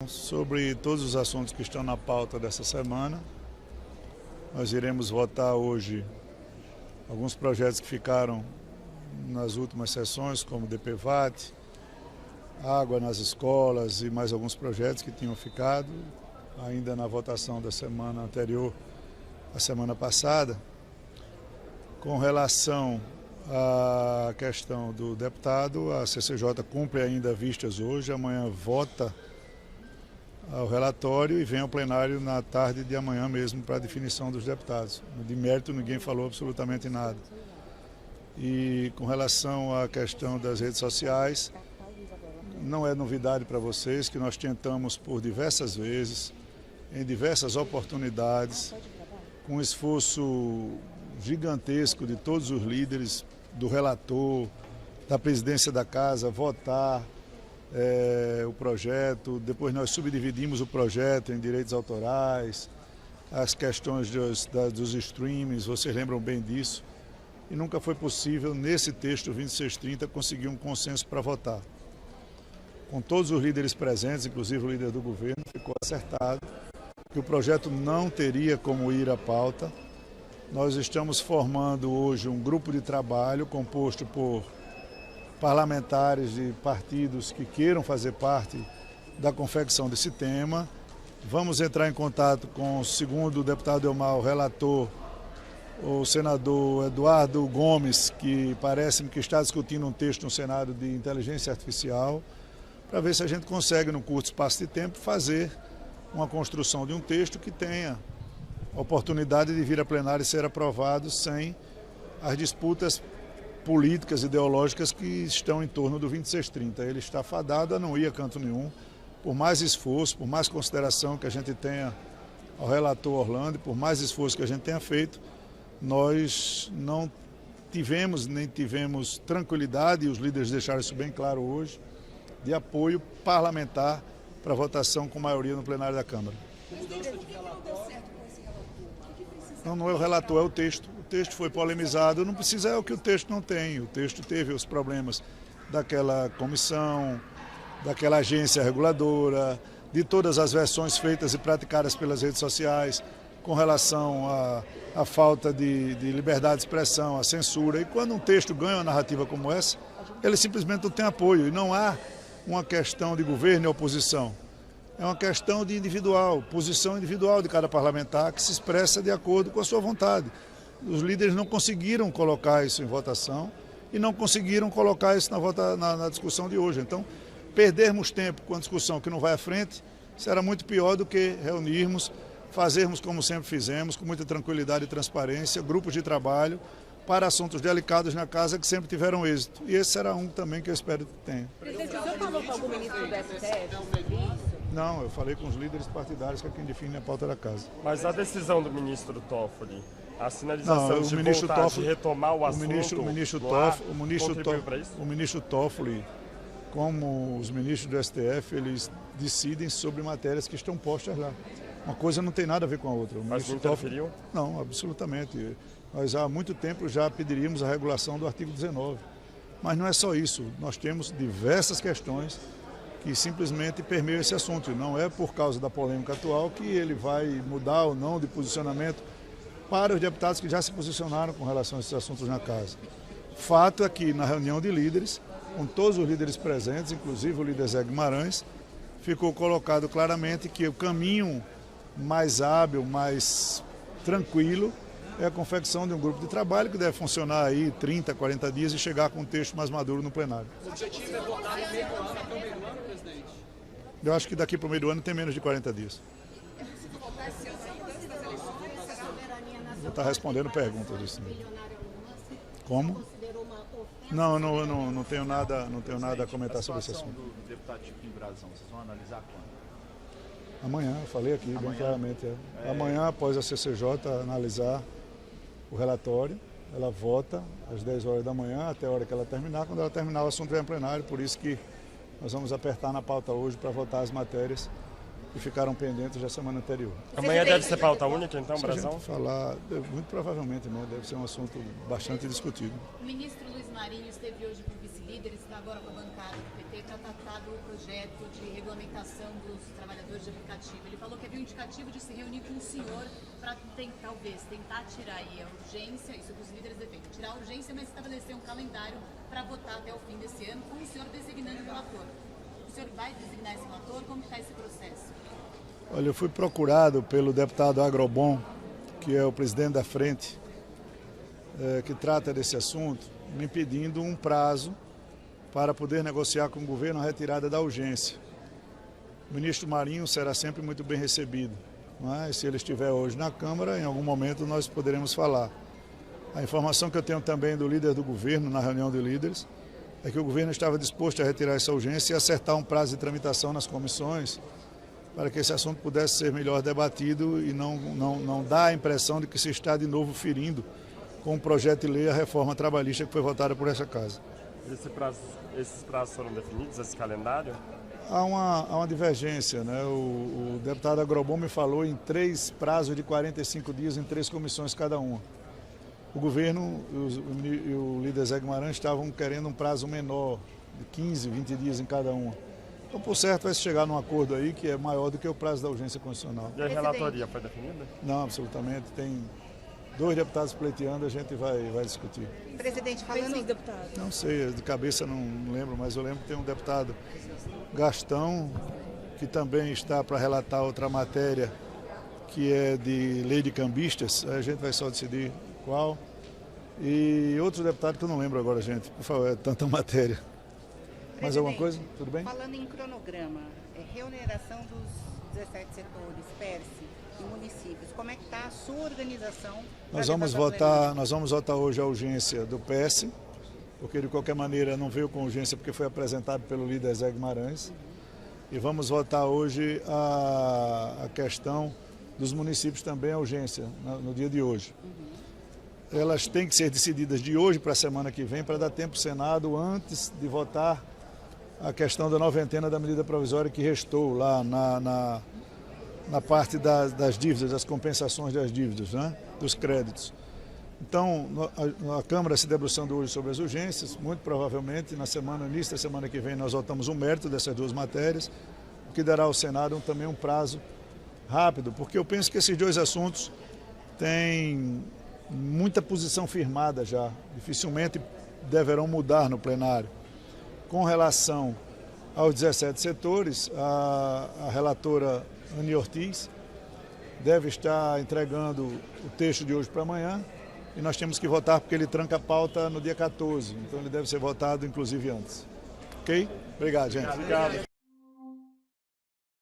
Sobre todos os assuntos que estão na pauta dessa semana, nós iremos votar hoje alguns projetos que ficaram nas últimas sessões, como o DPVAT, água nas escolas e mais alguns projetos que tinham ficado ainda na votação da semana anterior, a semana passada. Com relação à questão do deputado, a CCJ cumpre ainda vistas hoje, amanhã vota ao relatório e vem ao plenário na tarde de amanhã mesmo para a definição dos deputados. De mérito ninguém falou absolutamente nada. E com relação à questão das redes sociais, não é novidade para vocês que nós tentamos por diversas vezes, em diversas oportunidades, com um esforço gigantesco de todos os líderes, do relator, da presidência da casa, votar o projeto. Depois nós subdividimos o projeto em direitos autorais, as questões dos streamings, vocês lembram bem disso. E nunca foi possível, nesse texto 2630, conseguir um consenso para votar. Com todos os líderes presentes, inclusive o líder do governo, ficou acertado que o projeto não teria como ir à pauta. Nós estamos formando hoje um grupo de trabalho composto por parlamentares de partidos que queiram fazer parte da confecção desse tema. Vamos entrar em contato com, segundo o deputado Elmar, o relator, o senador Eduardo Gomes, que parece-me que está discutindo um texto no Senado de inteligência artificial, para ver se a gente consegue, num curto espaço de tempo, fazer uma construção de um texto que tenha oportunidade de vir a plenário e ser aprovado sem as disputas políticas, ideológicas que estão em torno do 2630. Ele está fadado a não ir a canto nenhum, por mais esforço, por mais consideração que a gente tenha ao relator Orlando, por mais esforço que a gente tenha feito, nós não tivemos, nem tivemos tranquilidade, e os líderes deixaram isso bem claro hoje, de apoio parlamentar para votação com maioria no plenário da Câmara. Não é o relator, é o texto. O texto foi polemizado, não precisa, é o que o texto não tem. O texto teve os problemas daquela comissão, daquela agência reguladora, de todas as versões feitas e praticadas pelas redes sociais, com relação à falta de liberdade de expressão, à censura. E quando um texto ganha uma narrativa como essa, ele simplesmente não tem apoio. E não há uma questão de governo e oposição. É uma questão de individual, posição individual de cada parlamentar que se expressa de acordo com a sua vontade. Os líderes não conseguiram colocar isso em votação e não conseguiram colocar isso na discussão de hoje. Então, perdermos tempo com a discussão que não vai à frente será muito pior do que reunirmos, fazermos como sempre fizemos, com muita tranquilidade e transparência, grupos de trabalho para assuntos delicados na casa que sempre tiveram êxito. E esse será um também que eu espero que tenha. Presidente, o senhor falou com algum ministro do STF sobre isso? Não, eu falei com os líderes partidários, que é quem define a pauta da casa. Mas a decisão do ministro Toffoli, a sinalização de voltar, de retomar o assunto, o ministro Toffoli, como os ministros do STF, eles decidem sobre matérias que estão postas lá. Uma coisa não tem nada a ver com a outra. Mas não interferiu? Não, absolutamente. Nós há muito tempo já pediríamos a regulação do artigo 19. Mas não é só isso. Nós temos diversas questões que simplesmente permeiam esse assunto. Não é por causa da polêmica atual que ele vai mudar ou não de posicionamento para os deputados que já se posicionaram com relação a esses assuntos na casa. Fato é que na reunião de líderes, com todos os líderes presentes, inclusive o líder Zé Guimarães, ficou colocado claramente que o caminho mais hábil, mais tranquilo, é a confecção de um grupo de trabalho que deve funcionar aí 30, 40 dias e chegar com um texto mais maduro no plenário. O objetivo é votar no meio do ano, até o meio do ano, presidente? Eu acho que daqui para o meio do ano tem menos de 40 dias. Vou estar respondendo perguntas disso. Como? Não tenho nada a comentar sobre esse assunto. Do deputado Chico em Brasão, vocês vão analisar quando? Amanhã, eu falei aqui bem claramente. Amanhã, após a CCJ analisar o relatório, ela vota às 10 horas da manhã, até a hora que ela terminar. Quando ela terminar, o assunto vem ao plenário, por isso que nós vamos apertar na pauta hoje para votar as matérias que ficaram pendentes da semana anterior. Amanhã deve ser pauta única, então, Brazão? Se a gente falar, muito provavelmente, né, deve ser um assunto bastante discutido. O ministro Luiz Marinho esteve hoje com o vice-líder, está agora com a bancada do PT para tratar do projeto de regulamentação dos trabalhadores de aplicativo. Ele falou que havia um indicativo de se reunir com o senhor para talvez tentar tirar aí a urgência, isso que os líderes defendem, tirar a urgência, mas estabelecer um calendário para votar até o fim desse ano, com o senhor designando o relator. O senhor vai designar esse relator? Como está esse processo? Olha, eu fui procurado pelo deputado Agrobon, que é o presidente da frente, que trata desse assunto, me pedindo um prazo para poder negociar com o governo a retirada da urgência. O ministro Marinho será sempre muito bem recebido, mas se ele estiver hoje na Câmara, em algum momento nós poderemos falar. A informação que eu tenho também do líder do governo, na reunião de líderes, é que o governo estava disposto a retirar essa urgência e acertar um prazo de tramitação nas comissões para que esse assunto pudesse ser melhor debatido e não dar a impressão de que se está de novo ferindo com o projeto de lei a reforma trabalhista que foi votada por essa casa. Esses prazos foram definidos, esse calendário? Há uma divergência, né? O deputado Agrobon me falou em 3 prazos de 45 dias em 3 comissões cada uma. O governo e o líder Zé Guimarães estavam querendo um prazo menor, de 15, 20 dias em cada uma. Então, por certo, vai se chegar num acordo aí que é maior do que o prazo da urgência constitucional. E a relatoria foi definida? Não, absolutamente. Tem 2 deputados pleiteando, a gente vai discutir. Presidente, falando em deputado. Não sei, de cabeça não lembro, mas eu lembro que tem um deputado, Gastão, que também está para relatar outra matéria, que é de lei de cambistas, a gente vai só decidir qual. E outro deputado que eu não lembro agora, gente, por favor, é tanta matéria. Mais alguma coisa? Tudo bem? Falando em cronograma, reoneração dos 17 setores, PERSE e municípios, como é que está a sua organização? Nós vamos votar hoje a urgência do PERSE, porque de qualquer maneira não veio com urgência porque foi apresentado pelo líder Zé Guimarães. E vamos votar hoje a questão dos municípios também a urgência, no dia de hoje. Elas têm que ser decididas de hoje para a semana que vem, para dar tempo ao Senado, antes de votar a questão da noventena da medida provisória que restou lá na parte das dívidas, das compensações das dívidas, né, dos créditos. Então, a Câmara se debruçando hoje sobre as urgências, muito provavelmente no início da semana que vem nós votamos o mérito dessas 2 matérias, o que dará ao Senado também um prazo rápido, porque eu penso que esses 2 assuntos têm muita posição firmada já, dificilmente deverão mudar no plenário. Com relação aos 17 setores, a relatora Ani Ortiz deve estar entregando o texto de hoje para amanhã e nós temos que votar porque ele tranca a pauta no dia 14, então ele deve ser votado inclusive antes. Ok? Obrigado, gente. Obrigado.